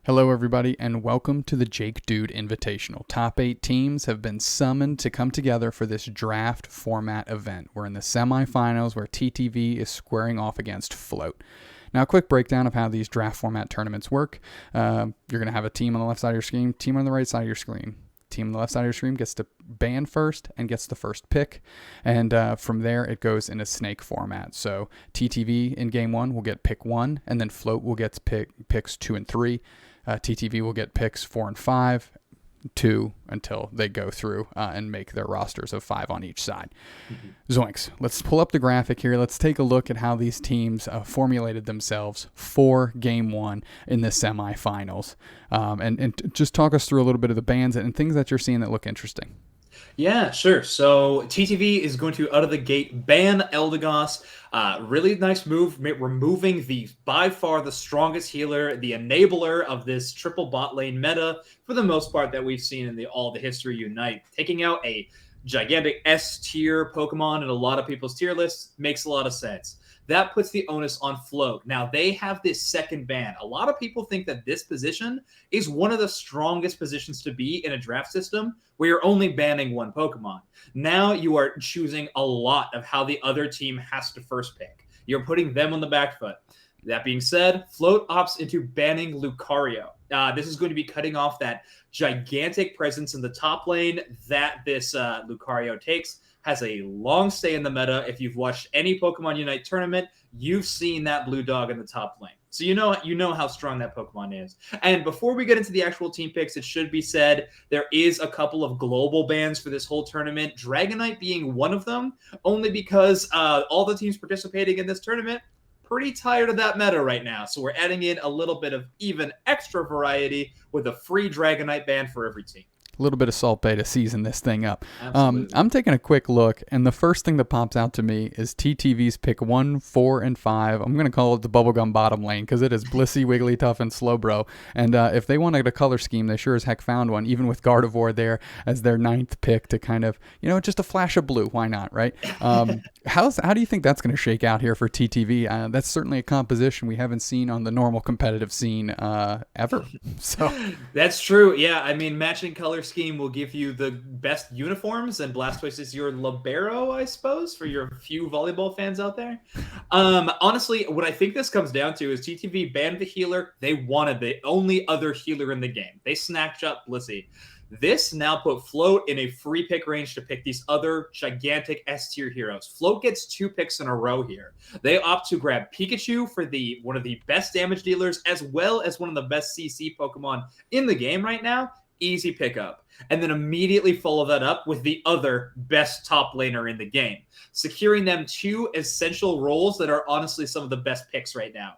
Hello, everybody, and welcome to the JakeDude Invitational. Top 8 teams have been summoned to come together for this draft format event. We're in the semifinals where TTV is squaring off against FLOAT. Now, a quick breakdown of how these draft format tournaments work. You're going to have a team on the left side of your screen, team on the right side of your screen. Team on the left side of your screen gets to ban first and gets the first pick. And from there, it goes into snake format. So TTV in game 1 will get pick 1, and then FLOAT will get picks 2 and 3. TTV will get picks 4 and 5, 2 until they go through and make their rosters of 5 on each side. Zoinks, let's pull up the graphic here. Let's take a look at how these teams formulated themselves for game 1 in the semifinals. And just talk us through a little bit of the bans and things that you're seeing that look interesting. Yeah, sure. So TTV is going to, out of the gate, ban Eldegoss. Really nice move, removing by far the strongest healer, the enabler of this triple bot lane meta, for the most part, that we've seen in all the history Unite. Taking out a gigantic S tier Pokemon in a lot of people's tier lists makes a lot of sense. That puts the onus on FLOAT. Now, they have this second ban. A lot of people think that this position is one of the strongest positions to be in a draft system where you're only banning one Pokemon. Now you are choosing a lot of how the other team has to first pick. You're putting them on the back foot. That being said, FLOAT opts into banning Lucario. This is going to be cutting off that gigantic presence in the top lane that this Lucario takes. Has a long stay in the meta. If you've watched any Pokemon Unite tournament, you've seen that blue dog in the top lane. So you know how strong that Pokemon is. And before we get into the actual team picks, it should be said there is a couple of global bans for this whole tournament, Dragonite being one of them, only because all the teams participating in this tournament pretty tired of that meta right now. So we're adding in a little bit of even extra variety with a free Dragonite ban for every team. A little bit of Salt Bay to season this thing up. Absolutely. I'm taking a quick look, and the first thing that pops out to me is TTV's pick 1, 4, and 5. I'm going to call it the bubblegum bottom lane because it is Blissey, Wigglytuff, and Slowbro. And if they wanted a color scheme, they sure as heck found one, even with Gardevoir there as their 9th pick to kind of, just a flash of blue. Why not, right? How do you think that's going to shake out here for TTV? That's certainly a composition we haven't seen on the normal competitive scene ever. So that's true. Yeah, I mean, matching color scheme will give you the best uniforms, and Blastoise is your libero, I suppose, for your few volleyball fans out there. Honestly, what I think this comes down to is TTV banned the healer. They wanted the only other healer in the game. They snatched up Blissey. This now put FLOAT in a free pick range to pick these other gigantic S-tier heroes. FLOAT gets 2 picks in a row here. They opt to grab Pikachu for one of the best damage dealers, as well as one of the best CC Pokemon in the game right now. Easy pickup. And then immediately follow that up with the other best top laner in the game, securing them 2 essential roles that are honestly some of the best picks right now.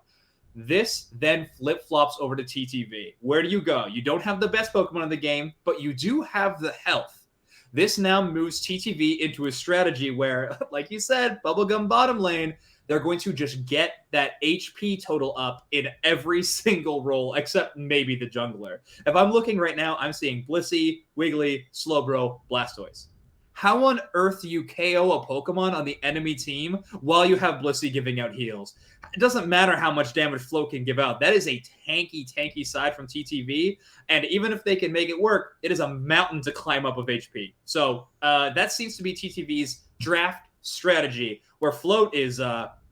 This then flip-flops over to TTV. Where do you go? You don't have the best Pokemon in the game, but you do have the health. This now moves TTV into a strategy where, like you said, bubblegum bottom lane, they're going to just get that HP total up in every single role, except maybe the jungler. If I'm looking right now, I'm seeing Blissey, Wiggly, Slowbro, Blastoise. How on earth do you KO a Pokemon on the enemy team while you have Blissey giving out heals? It doesn't matter how much damage FLOAT can give out. That is a tanky side from TTV. And even if they can make it work, it is a mountain to climb up of HP. So that seems to be TTV's draft strategy, where FLOAT is...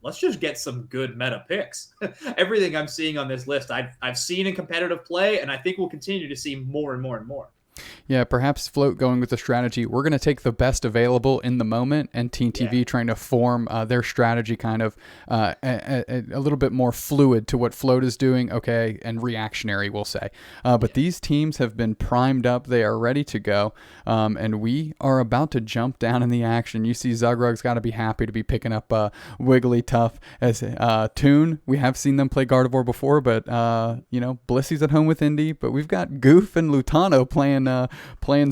let's just get some good meta picks. Everything I'm seeing on this list, I've seen in competitive play, and I think we'll continue to see more and more and more. Yeah, perhaps FLOAT going with the strategy, we're going to take the best available in the moment, and TTV trying to form their strategy kind of a little bit more fluid to what FLOAT is doing, and reactionary, we'll say. But these teams have been primed up. They are ready to go, and we are about to jump down in the action. You see Zugrug's got to be happy to be picking up Wigglytuff as Toon. We have seen them play Gardevoir before, but, Blissey's at home with Indy, but we've got Goof and Lutano playing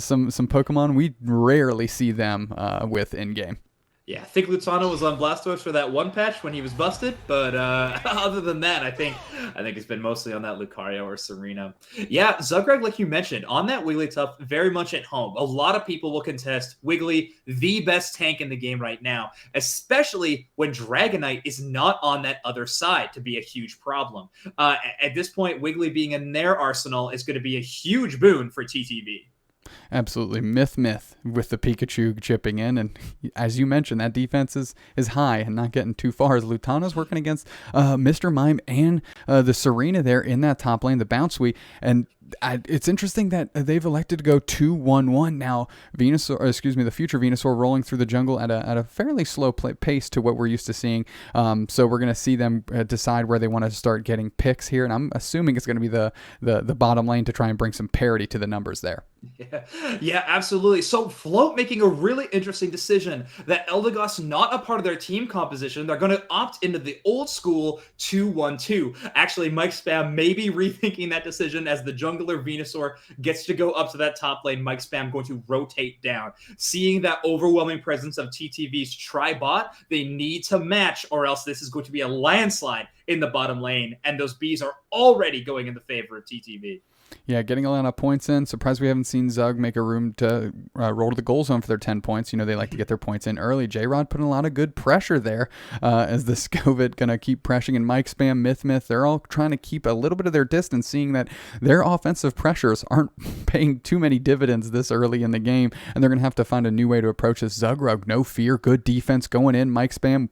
some Pokemon we rarely see them with in game. Yeah, I think Lutano was on Blastoise for that one patch when he was busted, but other than that, I think it's been mostly on that Lucario or Serena. Yeah, Zugreg, like you mentioned, on that Wigglytuff, very much at home. A lot of people will contest Wiggly, the best tank in the game right now, especially when Dragonite is not on that other side to be a huge problem. At this point, Wiggly being in their arsenal is going to be a huge boon for TTV. Absolutely. Myth with the Pikachu chipping in. And as you mentioned, that defense is high and not getting too far as Lutano's working against Mr. Mime and the Serena there in that top lane, the bounce suite. And it's interesting that they've elected to go 2-1-1 now. The future Venusaur rolling through the jungle at a fairly slow pace to what we're used to seeing. So we're going to see them decide where they want to start getting picks here. And I'm assuming it's going to be the bottom lane to try and bring some parity to the numbers there. Yeah, absolutely. So Float making a really interesting decision that Eldegoss not a part of their team composition. They're going to opt into the old school 2-1-2. Actually, Mike Spam may be rethinking that decision as the jungler Venusaur gets to go up to that top lane. Mike Spam going to rotate down. Seeing that overwhelming presence of TTV's tri-bot, they need to match or else this is going to be a landslide in the bottom lane. And those Bs are already going in the favor of TTV. Yeah, getting a lot of points in. Surprised we haven't seen Zug make a room to roll to the goal zone for their 10 points. You know, they like to get their points in early. J-Rod putting a lot of good pressure there as the Scovit going to keep pressuring. And Mike Spam, Myth, they're all trying to keep a little bit of their distance, seeing that their offensive pressures aren't paying too many dividends this early in the game. And they're going to have to find a new way to approach this. Zugrug, no fear, good defense going in. Mike Spam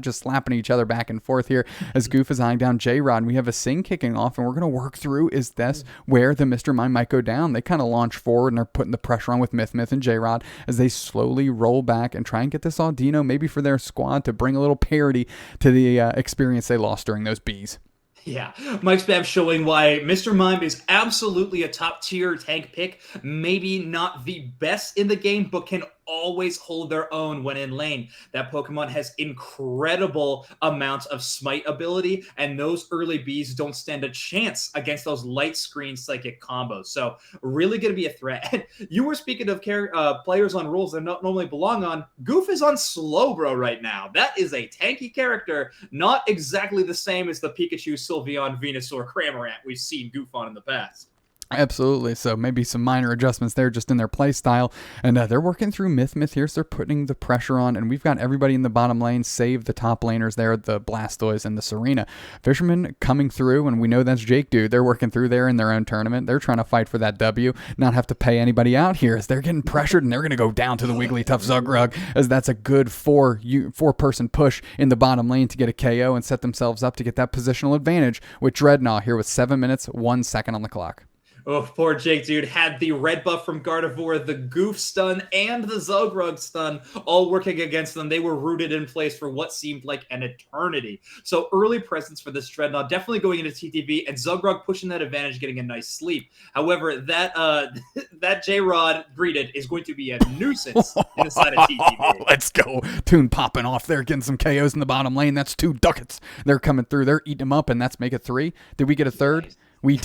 just slapping each other back and forth here as Goof is eyeing down J-Rod. We have a Sing kicking off, and we're going to work through is this where the Mr. Mime might go down. They kind of launch forward and are putting the pressure on with Myth and J-Rod as they slowly roll back and try and get this Audino maybe for their squad to bring a little parity to the experience they lost during those Bs. Yeah, Mike Spam showing why Mr. Mime is absolutely a top tier tank pick. Maybe not the best in the game, but can always hold their own when in lane. That Pokemon has incredible amounts of smite ability, and those early Bs don't stand a chance against those light screen psychic combos. So really going to be a threat. You were speaking of players on rules that don't normally belong on. Goof is on Slowbro right now. That is a tanky character, not exactly the same as the Pikachu, Sylveon, Venusaur, Cramorant we've seen Goof on in the past. Absolutely. So maybe some minor adjustments there just in their play style. And they're working through Myth here. So they're putting the pressure on. And we've got everybody in the bottom lane, save the top laners there, the Blastoise and the Serena. Fisherman coming through, and we know that's JakeDude. They're working through there in their own tournament. They're trying to fight for that W, not have to pay anybody out here as they're getting pressured, and they're going to go down to the Wigglytuff Zugrug as that's a good four-person push in the bottom lane to get a KO and set themselves up to get that positional advantage with Dreadnought here with 7 minutes, 1 second on the clock. Oh, poor JakeDude had the red buff from Gardevoir, the Goof stun, and the Zugrug stun all working against them. They were rooted in place for what seemed like an eternity. So early presence for this Dreadnought, definitely going into TTV, and Zugrug pushing that advantage, getting a nice sleep. However, that J-Rod greeted is going to be a nuisance inside of TTV. Let's go. Toon popping off there, getting some KOs in the bottom lane. That's 2 ducats. They're coming through. They're eating them up, and that's make it 3. Did we get a third? Nice. We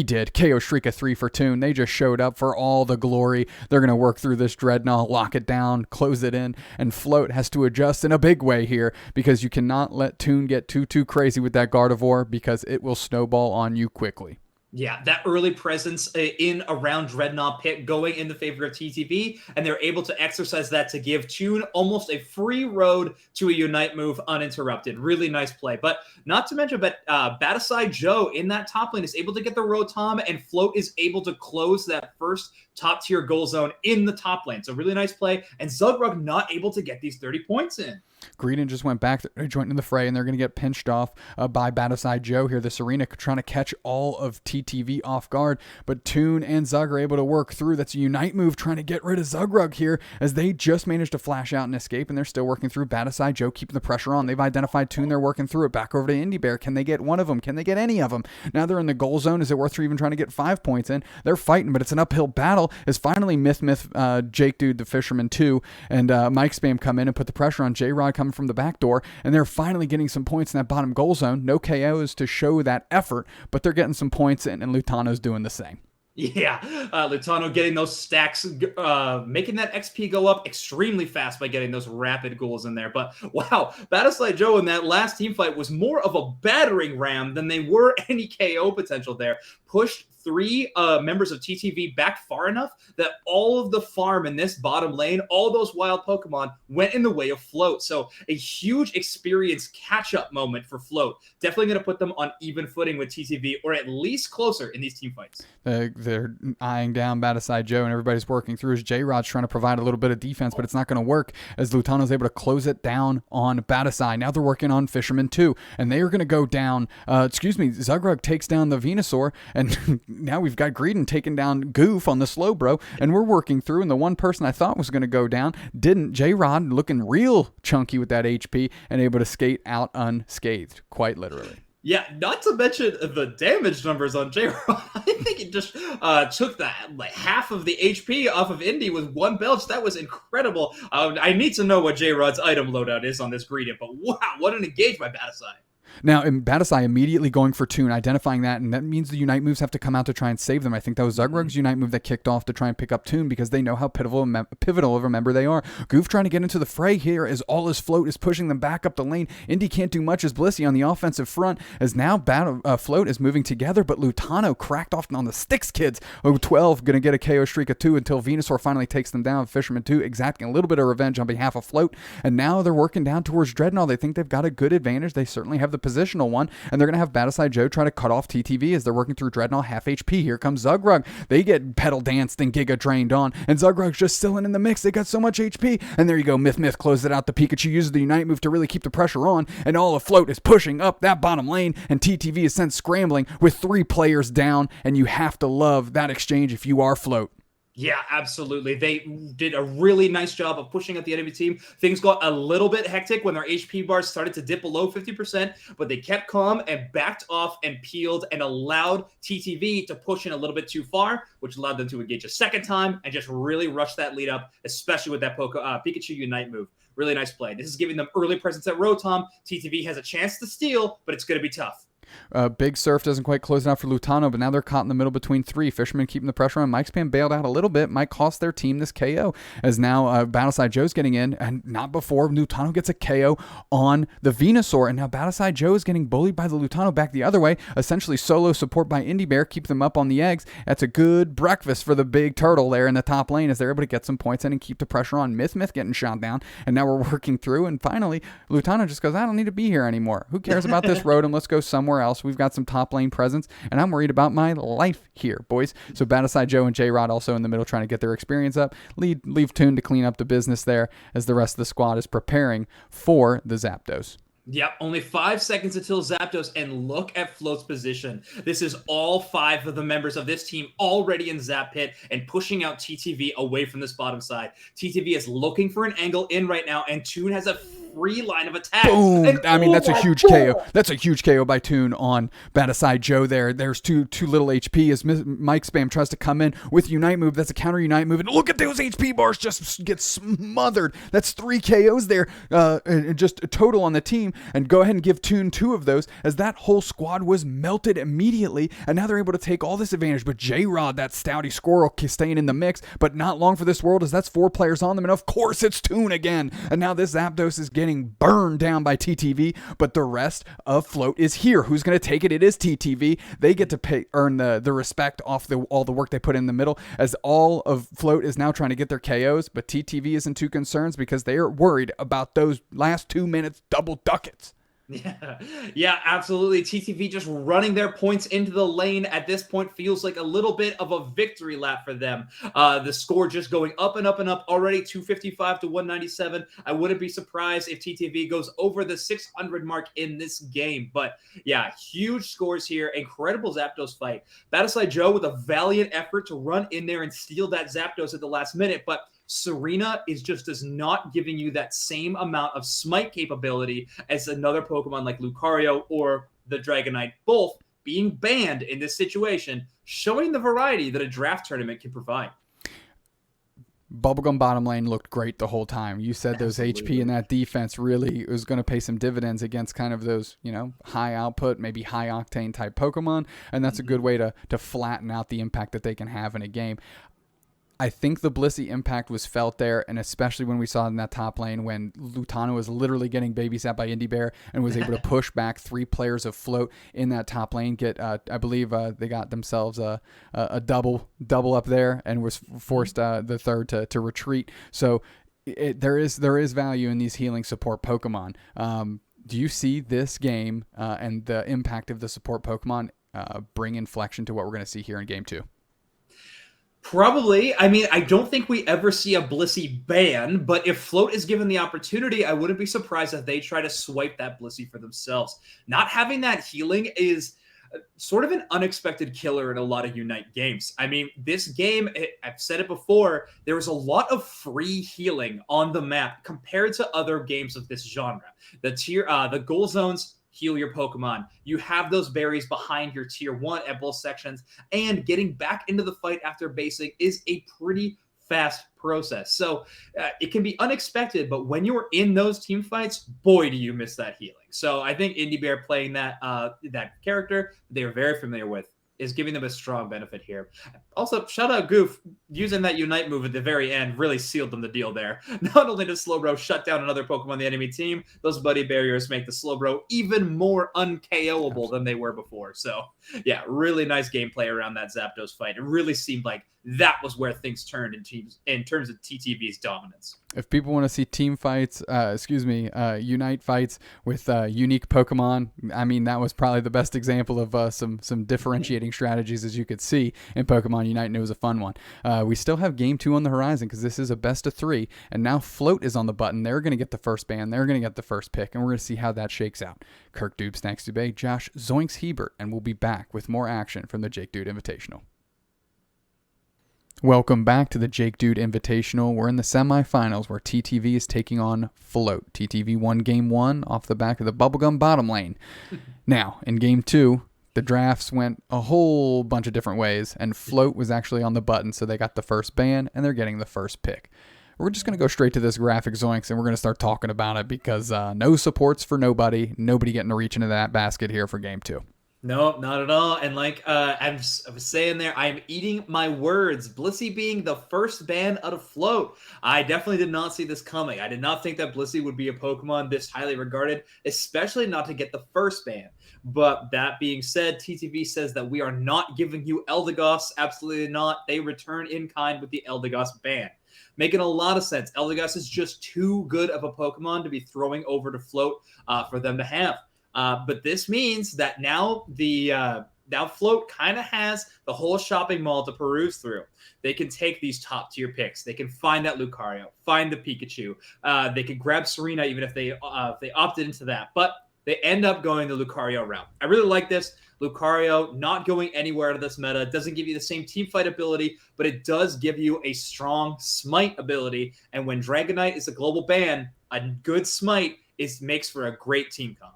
did. KO Shriek a 3 for Toon. They just showed up for all the glory. They're going to work through this Dreadnought, lock it down, close it in, and Float has to adjust in a big way here because you cannot let Toon get too crazy with that Gardevoir because it will snowball on you quickly. Yeah, that early presence in around Dreadnought pit going in the favor of TTV, and they're able to exercise that to give Toon almost a free road to a Unite move uninterrupted. Really nice play. But not to mention, Batasai Joe in that top lane is able to get the Rotom, and Float is able to close that first top tier goal zone in the top lane. So really nice play, and Zugrug not able to get these 30 points in. Greedent just went back, joined in the fray, and they're going to get pinched off by Batasai Joe here. The Serena trying to catch all of TTV off guard, but Toon and Zug are able to work through. That's a Unite move trying to get rid of Zugrug here as they just managed to flash out and escape, and they're still working through. Batasai Joe keeping the pressure on. They've identified Toon. They're working through it. Back over to Indy Bear. Can they get one of them? Can they get any of them? Now they're in the goal zone. Is it worth even trying to get 5 points in? They're fighting, but it's an uphill battle as finally Myth, JakeDude, the Fisherman 2, and Mike Spam come in and put the pressure on. J-Rod coming from the back door. And they're finally getting some points in that bottom goal zone. No KOs to show that effort, but they're getting some points in, and Lutano's doing the same. Yeah, Lutano getting those stacks, making that XP go up extremely fast by getting those rapid goals in there. But wow, Battleside Joe in that last team fight was more of a battering ram than they were any KO potential there. Pushed three members of TTV back far enough that all of the farm in this bottom lane, all those wild Pokemon, went in the way of Float. So a huge experience catch-up moment for Float. Definitely going to put them on even footing with TTV, or at least closer in these team fights. They're eyeing down Battleside Joe, and everybody's working through as J-Rod's trying to provide a little bit of defense, but it's not going to work as Lutano's able to close it down on Battleside. Now they're working on Fisherman 2, and they are going to go down, Zugrug takes down the Venusaur, and now we've got Greedon taking down Goof on the Slowbro, and we're working through, and the one person I thought was going to go down didn't. J-Rod looking real chunky with that HP and able to skate out unscathed, quite literally. Yeah, not to mention the damage numbers on J-Rod. I think it just took half of the HP off of Indy with one belch. That was incredible. I need to know what J-Rod's item loadout is on this Greedon, but wow, what an engage by Battleside. Now, Battleside immediately going for Toon, identifying that, and that means the Unite moves have to come out to try and save them. I think that was Zugrug's Unite move that kicked off to try and pick up Toon because they know how pivotal of a member they are. Goof trying to get into the fray here as all his Float is pushing them back up the lane. Indy can't do much as Blissey on the offensive front as now Float is moving together, but Lutano cracked off on the Sticks kids. 12 going to get a KO streak of 2 until Venusaur finally takes them down. Fisherman 2 exacting a little bit of revenge on behalf of Float, and now they're working down towards Dreadnought. They think they've got a good advantage. They certainly have the positional one, and they're going to have Battleside Joe try to cut off TTV as they're working through Dreadnought half HP. Here comes Zugrug. They get pedal danced and Giga drained on, and Zugrug's just still in the mix. They got so much HP, and there you go. Myth closes it out. The Pikachu uses the Unite move to really keep the pressure on, and all of Float is pushing up that bottom lane, and TTV is sent scrambling with 3 players down, and you have to love that exchange if you are Float. Yeah, absolutely. They did a really nice job of pushing at the enemy team. Things got a little bit hectic when their HP bars started to dip below 50%, but they kept calm and backed off and peeled and allowed TTV to push in a little bit too far, which allowed them to engage a second time and just really rush that lead up, especially with that Pikachu Unite move. Really nice play. This is giving them early presence at Rotom. TTV has a chance to steal, but it's going to be tough. Big Surf doesn't quite close it out for Lutano, but now they're caught in the middle between 3. Fisherman keeping the pressure on. Mike Spam bailed out a little bit. Might cost their team this KO as now Battleside Joe's getting in, and not before Lutano gets a KO on the Venusaur, and now Battleside Joe is getting bullied by the Lutano back the other way. Essentially solo support by Indy Bear, keep them up on the eggs. That's a good breakfast for the big turtle there in the top lane as they're able to get some points in and keep the pressure on. Myth getting shot down, and now we're working through, and finally Lutano just goes, I don't need to be here anymore. Who cares about this Rotom? Let's go somewhere else. We've got some top lane presence, and I'm worried about my life here, boys. So Battleside Joe and J-Rod also in the middle trying to get their experience up. Leave Toon to clean up the business there as the rest of the squad is preparing for the Zapdos. Yep, only 5 seconds until Zapdos, and look at Float's position. This is all 5 of the members of this team already in Zap Pit and pushing out TTV away from this bottom side. TTV is looking for an angle in right now, and Toon has a free line of attack. Boom! And, I mean, that's a huge KO. That's a huge KO by Toon on Battleside Joe there. There's too little HP as Mike Spam tries to come in with Unite move. That's a counter Unite move. And look at those HP bars just get smothered. That's 3 KOs there, and just a total on the team. And go ahead and give Toon 2 of those as that whole squad was melted immediately. And now they're able to take all this advantage. But J-Rod, that stouty squirrel, staying in the mix, but not long for this world as that's 4 players on them. And of course it's Toon again. And now this Zapdos is getting burned down by TTV, but the rest of Float is here. Who's going to take it? It is TTV. They get to earn the respect off all the work they put in the middle, as all of Float is now trying to get their KOs, but TTV isn't too concerned because they are worried about those last 2 minutes double ducats. Yeah, absolutely. TTV just running their points into the lane at this point feels like a little bit of a victory lap for them. The score just going up and up and up already, 255 to 197. I wouldn't be surprised if TTV goes over the 600 mark in this game. But yeah, huge scores here. Incredible Zapdos fight. Battleside Joe with a valiant effort to run in there and steal that Zapdos at the last minute, but Serena does not giving you that same amount of smite capability as another Pokemon like Lucario or the Dragonite, both being banned in this situation, showing the variety that a draft tournament can provide. Bubblegum bottom lane looked great the whole time. You said those Absolutely. HP in that defense really was going to pay some dividends against kind of those, high output, maybe high octane type Pokemon. And that's a good way to flatten out the impact that they can have in a game. I think the Blissey impact was felt there, and especially when we saw in that top lane when Lutano was literally getting babysat by Indy Bear and was able to push back 3 players of float in that top lane. I believe they got themselves a double up there and was forced the third to retreat. So there is value in these healing support Pokemon. Do you see this game and the impact of the support Pokemon bring inflection to what we're going to see here in Game 2? Probably. I mean, I don't think we ever see a Blissey ban, but if Float is given the opportunity, I wouldn't be surprised if they try to swipe that Blissey for themselves. Not having that healing is sort of an unexpected killer in a lot of Unite games. I mean, this game, I've said it before, there was a lot of free healing on the map compared to other games of this genre. The goal zones, heal your Pokemon. You have those berries behind your tier 1 at both sections, and getting back into the fight after basing is a pretty fast process. So it can be unexpected, but when you're in those team fights, boy, do you miss that healing. So I think Indy Bear playing that character they're very familiar with is giving them a strong benefit here. Also, shout out Goof, using that Unite move at the very end really sealed them the deal there. Not only does Slowbro shut down another Pokemon on the enemy team, those buddy barriers make the Slowbro even more un-KOable than they were before. So, yeah, really nice gameplay around that Zapdos fight. It really seemed like that was where things turned in terms of TTV's dominance. If people want to see team fights, Unite fights with unique Pokemon, I mean, that was probably the best example of some differentiating strategies, as you could see in Pokemon Unite, and it was a fun one. We still have Game 2 on the horizon because this is a best of 3, and now Float is on the button. They're going to get the first ban. They're going to get the first pick, and we're going to see how that shakes out. Kirk, doobsnax, Dubé, Josh, Zoinks, Hiebert, and we'll be back with more action from the JakeDude Invitational. Welcome back to the JakeDude Invitational. We're in the semifinals where TTV is taking on Float. TTV won Game 1 off the back of the Bubblegum bottom lane. Now, in Game 2, the drafts went a whole bunch of different ways, and Float was actually on the button, so they got the first ban, and they're getting the first pick. We're just going to go straight to this graphic, Zoinks, and we're going to start talking about it because no supports for nobody. Nobody getting to reach into that basket here for Game 2. No, not at all. And like I was saying there, I'm eating my words. Blissey being the first ban out of Float. I definitely did not see this coming. I did not think that Blissey would be a Pokemon this highly regarded, especially not to get the first ban. But that being said, TTV says that we are not giving you Eldegoss. Absolutely not. They return in kind with the Eldegoss ban. Making a lot of sense. Eldegoss is just too good of a Pokemon to be throwing over to Float for them to have. But this means that now now Float kind of has the whole shopping mall to peruse through. They can take these top tier picks. They can find that Lucario, find the Pikachu. They can grab Serena even if they opted into that. But they end up going the Lucario route. I really like this. Lucario not going anywhere out of this meta. It doesn't give you the same team fight ability, but it does give you a strong smite ability. And when Dragonite is a global ban, a good smite makes for a great team comp.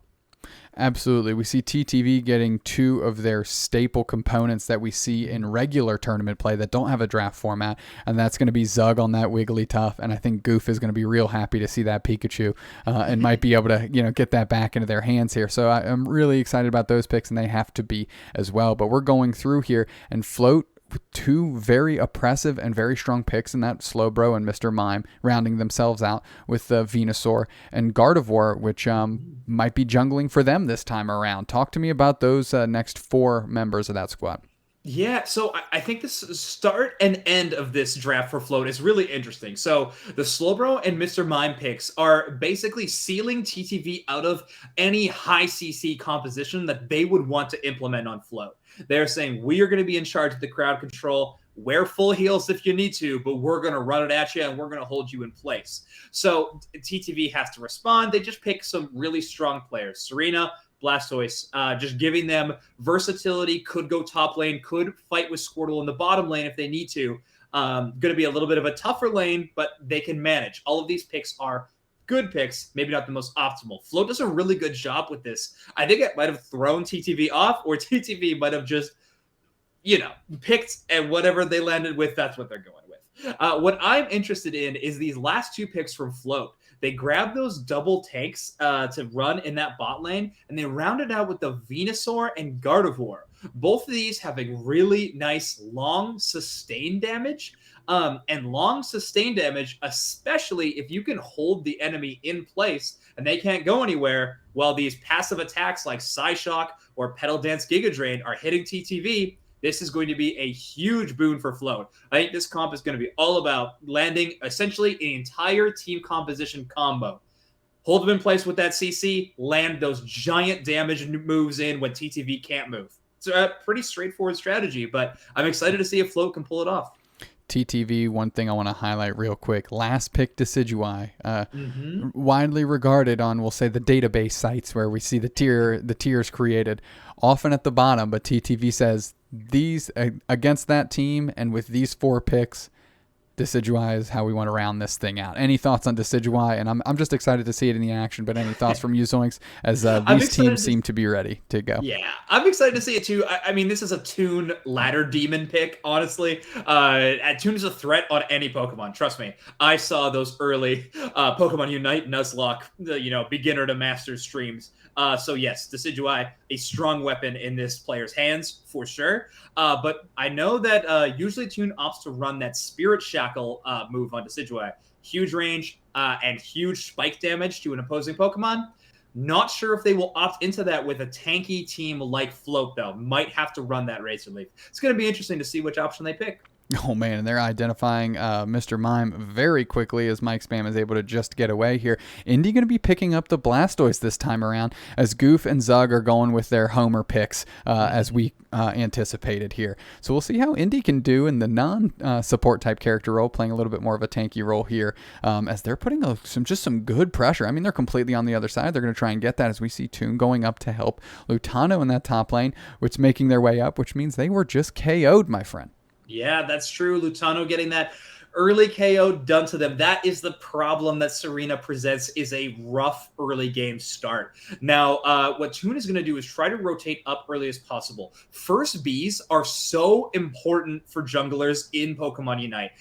Absolutely. We see TTV getting 2 of their staple components that we see in regular tournament play that don't have a draft format, and that's going to be Zug on that Wigglytuff, and I think Goof is going to be real happy to see that Pikachu and might be able to get that back into their hands here. So I'm really excited about those picks, and they have to be as well. But we're going through here, and Float, 2 very oppressive and very strong picks in that Slowbro and Mr. Mime, rounding themselves out with the Venusaur and Gardevoir, which might be jungling for them this time around. Talk to me about those next 4 members of that squad. Yeah, so I think the start and end of this draft for Float is really interesting. So the Slowbro and Mr. Mime picks are basically sealing TTV out of any high CC composition that they would want to implement on Float. They're saying, we are going to be in charge of the crowd control. Wear full heals if you need to, but we're going to run it at you and we're going to hold you in place. So TTV has to respond. They just pick some really strong players. Serena, Blastoise, just giving them versatility, could go top lane, could fight with Squirtle in the bottom lane if they need to. Going to be a little bit of a tougher lane, but they can manage. All of these picks are good picks, maybe not the most optimal. Float does a really good job with this. I think it might have thrown TTV off, or TTV might have just, picked, and whatever they landed with, that's what they're going with. What I'm interested in is these last two picks from Float. They grabbed those double tanks to run in that bot lane, and they rounded out with the Venusaur and Gardevoir. Both of these having really nice long sustained damage. And long sustained damage, especially if you can hold the enemy in place and they can't go anywhere, while these passive attacks like Psyshock or Petal Dance Giga Drain are hitting TTV. This is going to be a huge boon for Float. I think this comp is going to be all about landing essentially an entire team composition combo. Hold them in place with that CC, land those giant damage moves in when TTV can't move. It's a pretty straightforward strategy, but I'm excited to see if Float can pull it off. TTV, one thing I want to highlight real quick. Last pick Decidueye, widely regarded on, we'll say, the database sites where we see the tiers created, often at the bottom, but TTV says these against that team and with these 4 picks, Decidueye is how we want to round this thing out. Any thoughts on Decidueye? And I'm just excited to see it in the action, but any thoughts from you, Zoinks, as these teams seem to be ready to go? Yeah, I'm excited to see it too. I mean, this is a Toon ladder demon pick, honestly. Toon is a threat on any Pokemon, trust me. I saw those early Pokemon Unite Nuzlocke, beginner to master streams. So yes, Decidueye, a strong weapon in this player's hands for sure. But I know that usually Toon opts to run that Spirit Shackle move on Decidueye. Huge range and huge spike damage to an opposing Pokemon. Not sure if they will opt into that with a tanky team like Float, though. Might have to run that Razor Leaf. It's going to be interesting to see which option they pick. Oh, man, and they're identifying Mr. Mime very quickly as Mike Spam is able to just get away here. Indy going to be picking up the Blastoise this time around as Goof and Zug are going with their Homer picks as we anticipated here. So we'll see how Indy can do in the non-support type character role, playing a little bit more of a tanky role here as they're putting some good pressure. I mean, they're completely on the other side. They're going to try and get that as we see Toon going up to help Lutano in that top lane, which is making their way up, which means they were just KO'd, my friend. Yeah, that's true. Lutano getting that early KO done to them. That is the problem that Serena presents, is a rough early game start. Now, what Toon is going to do is try to rotate up early as possible. First Bs are so important for junglers in Pokemon Unite.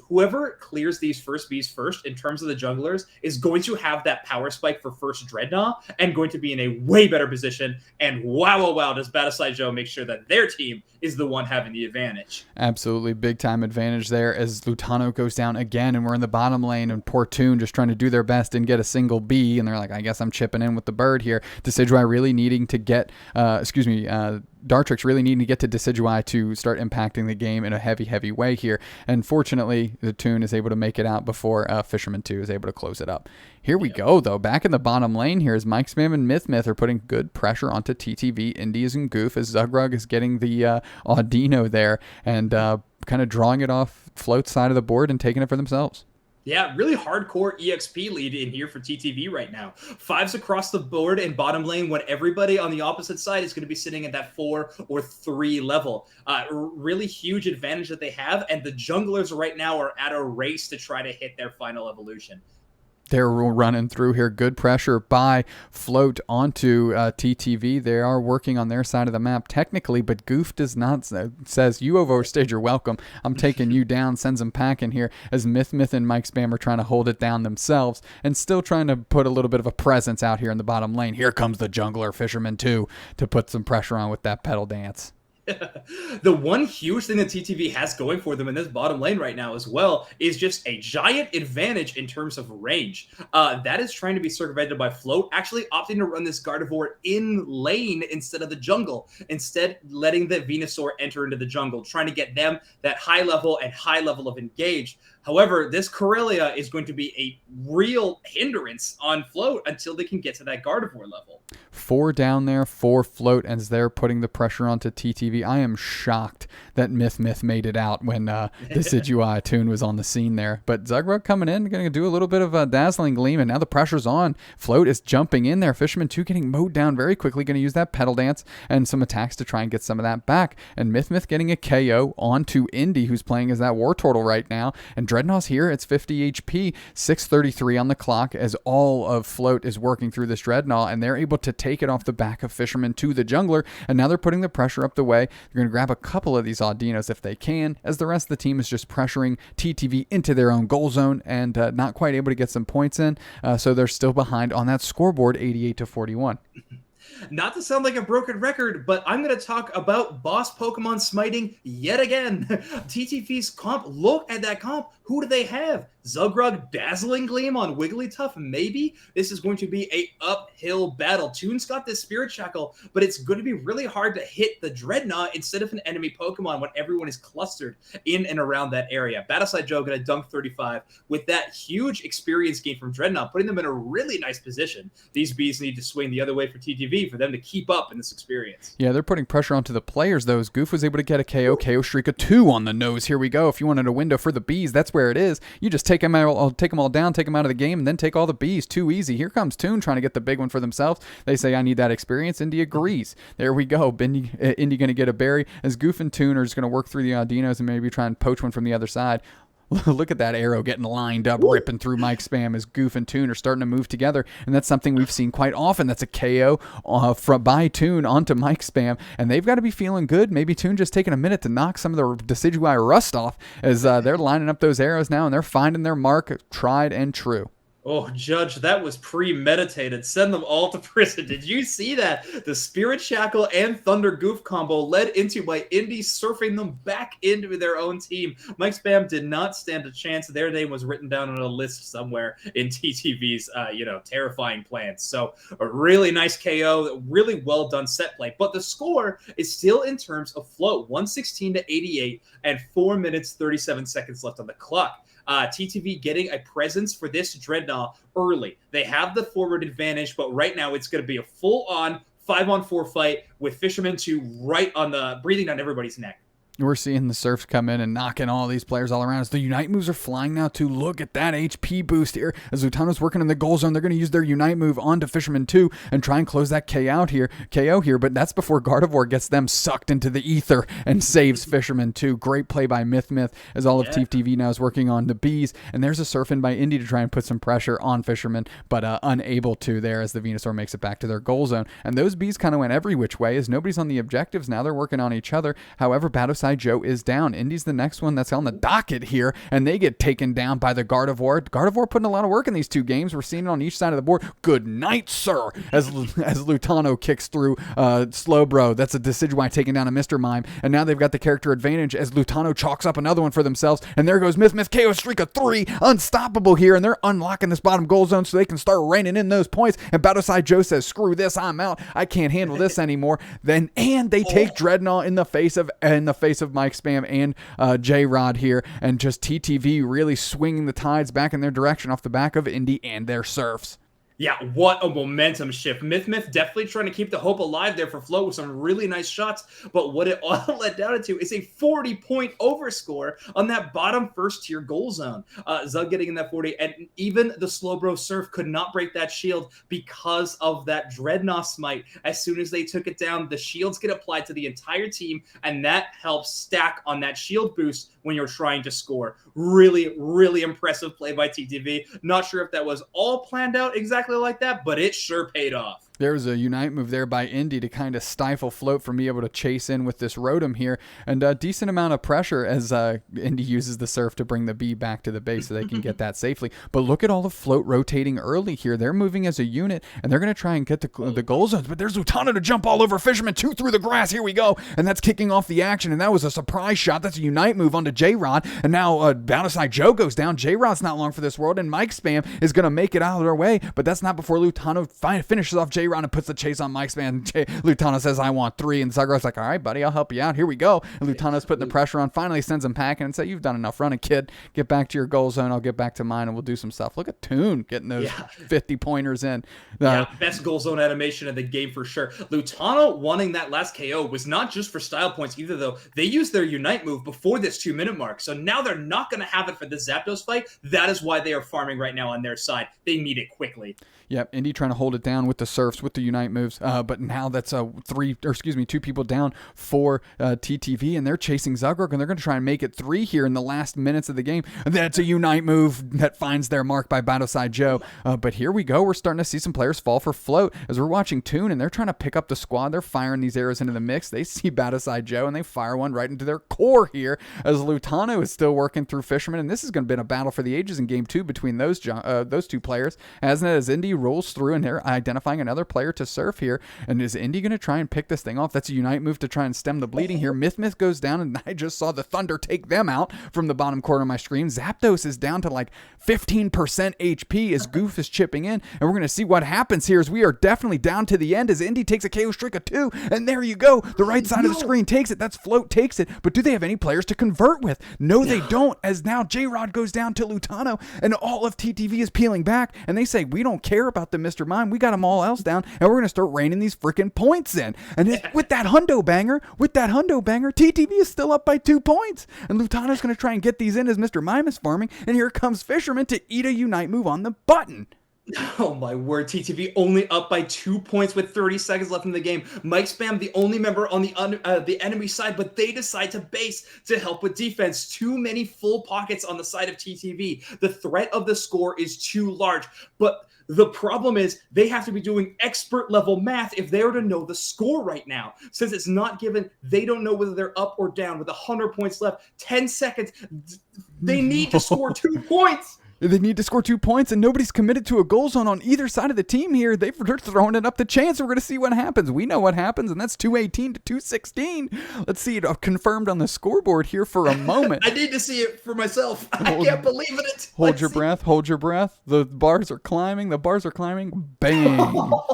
Whoever clears these first Bs first in terms of the junglers is going to have that power spike for first Dreadnought and going to be in a way better position. And wow, does Battlecide Joe make sure that their team is the one having the advantage. Absolutely big time advantage there as Lutano goes down again, and we're in the bottom lane, and poor Toon just trying to do their best and get a single B, and they're like, I guess I'm chipping in with the bird here. Decidueye really needing to get, Dartrix really needing to get to Decidueye to start impacting the game in a heavy way here. And fortunately, the Toon is able to make it out before Fisherman 2 is able to close it up. Here we go, though. Back in the bottom lane here as Mike Spam and Myth are putting good pressure onto TTV, Indies, and Goof as Zugrug is getting the Audino there and kind of drawing it off Float's side of the board and taking it for themselves. Yeah, really hardcore EXP lead in here for TTV right now. 5s across the board in bottom lane when everybody on the opposite side is going to be sitting at that 4 or 3 level. Really huge advantage that they have, and the junglers right now are at a race to try to hit their final evolution. They're running through here. Good pressure by Float onto TTV. They are working on their side of the map technically, but Goof does not says, you have overstayed your welcome. I'm taking you down, sends them packing here as Myth and Mike Spam are trying to hold it down themselves and still trying to put a little bit of a presence out here in the bottom lane. Here comes the jungler, Fisherman 2, to put some pressure on with that Petal Dance. The one huge thing that TTV has going for them in this bottom lane right now as well is just a giant advantage in terms of range. That is trying to be circumvented by Float, actually opting to run this Gardevoir in lane instead of the jungle, instead letting the Venusaur enter into the jungle, trying to get them that high level of engage. However, this Corellia is going to be a real hindrance on Float until they can get to that Gardevoir level. 4 down there, 4 Float as they're putting the pressure onto TTV. I am shocked that Myth made it out when the Decidueye Toon was on the scene there. But Zugrug coming in, going to do a little bit of a dazzling gleam, and now the pressure's on. Float is jumping in there. Fisherman 2 getting mowed down very quickly, going to use that Petal Dance and some attacks to try and get some of that back. And Myth getting a KO onto Indy, who's playing as that War Turtle right now, and Dreadnought's here. It's 50 HP, 633 on the clock as all of Float is working through this Dreadnought, and they're able to take it off the back of Fisherman to the jungler, and now they're putting the pressure up the way. They're going to grab a couple of these Audinos if they can, as the rest of the team is just pressuring TTV into their own goal zone and not quite able to get some points in, so they're still behind on that scoreboard, 88-41. Not to sound like a broken record, but I'm going to talk about boss Pokemon smiting yet again. TTV's comp, look at that comp. Who do they have? Zugrug, Dazzling Gleam on Wigglytuff, maybe? This is going to be a uphill battle. Toon's got this Spirit Shackle, but it's going to be really hard to hit the Dreadnought instead of an enemy Pokemon when everyone is clustered in and around that area. Battleside Joe going to dunk 35 with that huge experience gain from Dreadnought, putting them in a really nice position. These bees need to swing the other way for TTV for them to keep up in this experience. Yeah, they're putting pressure onto the players, though, as Goof was able to get a KO streak of 2 on the nose. Here we go. If you wanted a window for the bees, that's where it is. You just take them all down, take them out of the game, and then take all the bees. Too easy. Here comes Toon trying to get the big one for themselves. They say, I need that experience. Indy agrees. There we go. Indy going to get a berry, as Goof and Toon are just going to work through the Audinos and maybe try and poach one from the other side. Look at that arrow getting lined up, ripping through Mike Spam as Goof and Toon are starting to move together, and that's something we've seen quite often. That's a KO by Toon onto Mike Spam, and they've got to be feeling good. Maybe Toon just taking a minute to knock some of the Decidueye rust off as they're lining up those arrows now, and they're finding their mark, tried and true. Oh, Judge, that was premeditated. Send them all to prison. Did you see that? The Spirit Shackle and Thunder Goof combo led into by Indy surfing them back into their own team. Mike Spam did not stand a chance. Their name was written down on a list somewhere in TTV's, terrifying plans. So a really nice KO, really well done set play. But the score is still in terms of Float, 116-88 and 4 minutes, 37 seconds left on the clock. TTV getting a presence for this Dreadnought early. They have the forward advantage, but right now it's going to be a full-on 5-on-4 fight with Fisherman 2 right on the breathing down everybody's neck. We're seeing the Surfs come in and knocking all these players all around us. The Unite moves are flying now too. Look at that HP boost here. As Lutano's working in the goal zone, they're going to use their Unite move onto Fisherman 2 and try and close that KO here. But that's before Gardevoir gets them sucked into the ether and saves Fisherman 2. Great play by Myth as all of TTV now is working on the bees. And there's a surf in by Indy to try and put some pressure on Fisherman, but unable to there as the Venusaur makes it back to their goal zone. And those bees kind of went every which way as nobody's on the objectives. Now they're working on each other. However, Battleside Joe is down. Indy's the next one that's on the docket here, and they get taken down by the Gardevoir. Gardevoir putting a lot of work in these two games. We're seeing it on each side of the board. Good night, sir, as Lutano kicks through Slowbro. That's a Decidueye taking down a Mr. Mime, and now they've got the character advantage as Lutano chalks up another one for themselves, and there goes Myth KO streak of 3. Unstoppable here, and they're unlocking this bottom goal zone so they can start raining in those points, and Battleside Joe says, screw this, I'm out. I can't handle this anymore. And they take Dreadnought in the face of Mike Spam and J-Rod here, and just TTV really swinging the tides back in their direction off the back of Indy and their Surfs. Yeah, what a momentum shift. Myth definitely trying to keep the hope alive there for Float with some really nice shots, but what it all led down into is a 40-point overscore on that bottom first-tier goal zone. Zug getting in that 40, and even the Slowbro Surf could not break that shield because of that Dreadnought smite. As soon as they took it down, the shields get applied to the entire team, and that helps stack on that shield boost when you're trying to score. Really, really impressive play by TTV. Not sure if that was all planned out exactly like that, but it sure paid off. There was a Unite move there by Indy to kind of stifle Float from being able to chase in with this Rotom here, and a decent amount of pressure as Indy uses the Surf to bring the bee back to the base so they can get that safely. But look at all the Float rotating early here. They're moving as a unit, and they're going to try and get the goal zones, but there's Lutano to jump all over Fisherman 2 through the grass. Here we go, and that's kicking off the action, and that was a surprise shot. That's a Unite move onto J-Rod, and now Battleside Joe goes down. J-Rod's not long for this world, and Mike Spam is going to make it out of their way, but that's not before Lutano finishes off J-Rod and puts the chase on Mike's man. Lutano says, I want 3, and Zagros like, all right, buddy, I'll help you out. Here we go. And Lutano's putting the pressure on, finally sends him packing and says, you've done enough running, kid. Get back to your goal zone. I'll get back to mine, and we'll do some stuff. Look at Toon getting those 50-pointers in. Best goal zone animation in the game for sure. Lutano wanting that last KO was not just for style points either, though. They used their Unite move before this 2-minute mark, so now they're not going to have it for the Zapdos fight. That is why they are farming right now on their side. They need it quickly. Yep, Indy trying to hold it down with the Surfs first with the Unite moves, but now that's 2 people down for TTV, and they're chasing Zugrug, and they're going to try and make it 3 here in the last minutes of the game. That's a Unite move that finds their mark by Battleside Joe. But here we go. We're starting to see some players fall for Float as we're watching Toon, and they're trying to pick up the squad. They're firing these arrows into the mix. They see Battleside Joe, and they fire one right into their core here as Lutano is still working through Fisherman, and this is going to be a battle for the ages in game 2 between those 2 players as Indy rolls through, and they're identifying another player to surf here. And is Indy going to try and pick this thing off? That's a Unite move to try and stem the bleeding here. Myth goes down, and I just saw the Thunder take them out from the bottom corner of my screen. Zapdos is down to like 15% HP as Goof is chipping in, and we're going to see what happens here as we are definitely down to the end as Indy takes a KO streak of 2, and there you go. The right side of the screen takes it. That's Float takes it, but do they have any players to convert with? No, they don't, as now J-Rod goes down to Lutano, and all of TTV is peeling back, and they say, we don't care about the Mr. Mime. We got them all else down, and we're going to start raining these freaking points in. And with that hundo banger, TTV is still up by 2 points, and Lutano's going to try and get these in as Mr. Mime is farming, and here comes Fisherman to eat a Unite move on the button. Oh my word, TTV only up by 2 points with 30 seconds left in the game. Mike Spam, the only member on the enemy side, but they decide to base to help with defense. Too many full pockets on the side of TTV. The threat of the score is too large, but the problem is they have to be doing expert level math if they are to know the score right now. Since it's not given, they don't know whether they're up or down with 100 points left. 10 seconds. They need to score 2 points. They need to score 2 points, and nobody's committed to a goal zone on either side of the team here. They're throwing it up the chance. We're going to see what happens. We know what happens, and that's 218 to 216. Let's see it confirmed on the scoreboard here for a moment. I need to see it for myself. I can't believe in it. Hold your breath. The bars are climbing. Bang.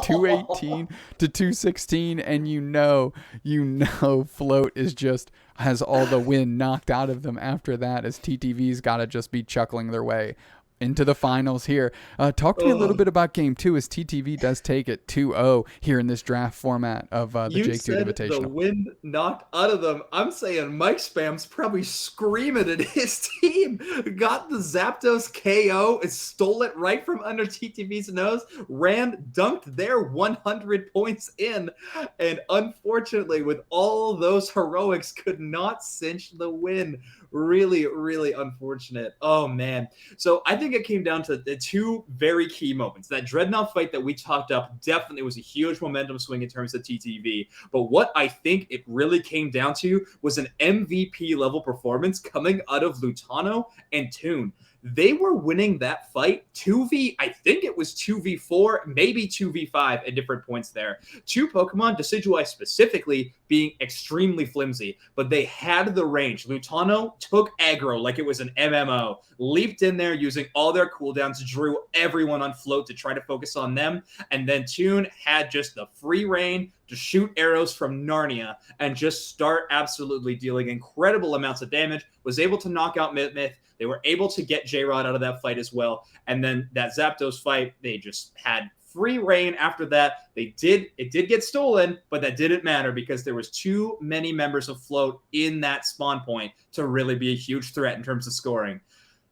218 to 216, and you know, Float is just has all the wind knocked out of them after that, as TTV's got to just be chuckling their way into the finals here. Talk to me a little bit about game 2 as TTV does take it 2-0 here in this draft format of the JakeDude Invitational. The wind knocked out of them. I'm saying Mike Spam's probably screaming at his team. Got the Zapdos KO and stole it right from under TTV's nose. Dunked their 100 points in. And unfortunately, with all those heroics, could not cinch the win. Really, really unfortunate. Oh, man. So I think it came down to the 2 very key moments. That Dreadnought fight that we talked up definitely was a huge momentum swing in terms of TTV. But what I think it really came down to was an MVP level performance coming out of Lutano and Toon. They were winning that fight I think it was 2v4, maybe 2v5 at different points there. 2 Pokemon, Decidueye specifically, being extremely flimsy, but they had the range. Lutano took aggro like it was an MMO, leaped in there using all their cooldowns, drew everyone on Float to try to focus on them, and then Toon had just the free reign to shoot arrows from Narnia and just start absolutely dealing incredible amounts of damage, was able to knock out Myth. They were able to get J-Rod out of that fight as well. And then that Zapdos fight, they just had free reign after that. It did get stolen, but that didn't matter because there was too many members of Float in that spawn point to really be a huge threat in terms of scoring.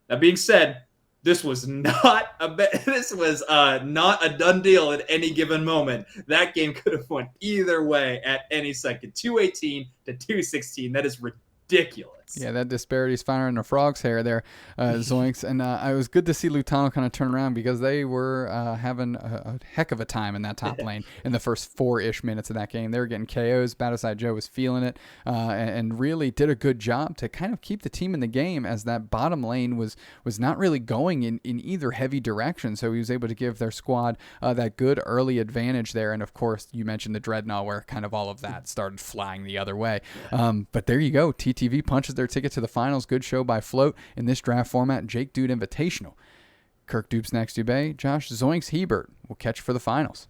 That being said, this was not a done deal at any given moment. That game could have went either way at any second. 218 to 216. That is ridiculous. Yeah, that disparity's firing a frog's hair there, Zoinks. And it was good to see Lutano kind of turn around because they were having a heck of a time in that top lane in the first 4-ish minutes of that game. They were getting KOs. Battleside Joe was feeling it and really did a good job to kind of keep the team in the game as that bottom lane was not really going in either heavy direction. So he was able to give their squad that good early advantage there. And, of course, you mentioned the Dreadnought where kind of all of that started flying the other way. But there you go. TTV punches their ticket to the finals. Good show by Float in this draft format. JakeDude Invitational. Kirk, doobsnax, Dubé, Josh, Zoinks, Hiebert will catch you for the finals.